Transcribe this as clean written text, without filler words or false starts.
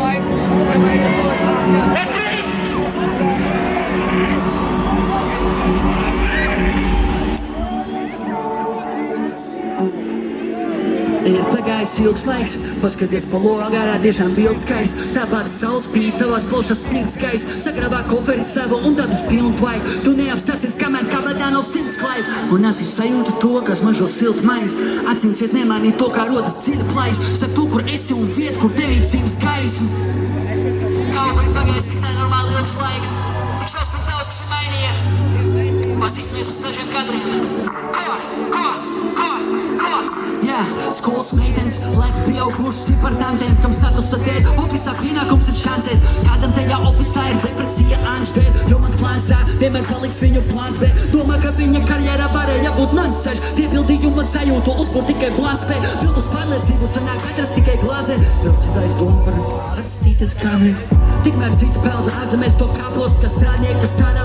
laiks, kad beidzas solitācijas. Ir pagājis ilgs laiks, paskaties pa logārā, tiešām bildes skaists. Tāpat saules spīd, tavās plašas spirts skaists. Sakrāvā koferi savu un tad uz pilnu tvaiku. Tu neapstāsies, kamēr kabadā nav sirds klaipa. Un es sajūtu to, kas mažo siltu maiņas. Acīm ciet nemanīt to, kā rodas dziļa plais. Starp to, kur esi un vietu, kur tevī cīms gaismu. Kaut vai pagājis tik nenormāli ilgs laiks. Tik šausmīgi daudz, kas ir mainījies. Pastīsimies uz dažiem kadriem. Jā, skolas meitenes, laik pieaugušas ir par tantēm, kam statusa dēļ ofisā pienākums ir šansēt. Kādam tajā ofisā ir depresija anšdēļ, jo mans plāns A vienmēr paliks viņu plāns B. Domā, ka viņa karjerā varēja būt nonsens. Piepildījuma sajūtu uzbūr tikai blāns spēj. Viltus pārliecību sanāk atrast tikai glāzē. Vēl citais doma par atstītas kameri. Tikmēr cita pelza ārzemēs to kāpost, kas strādnieki, kas strādā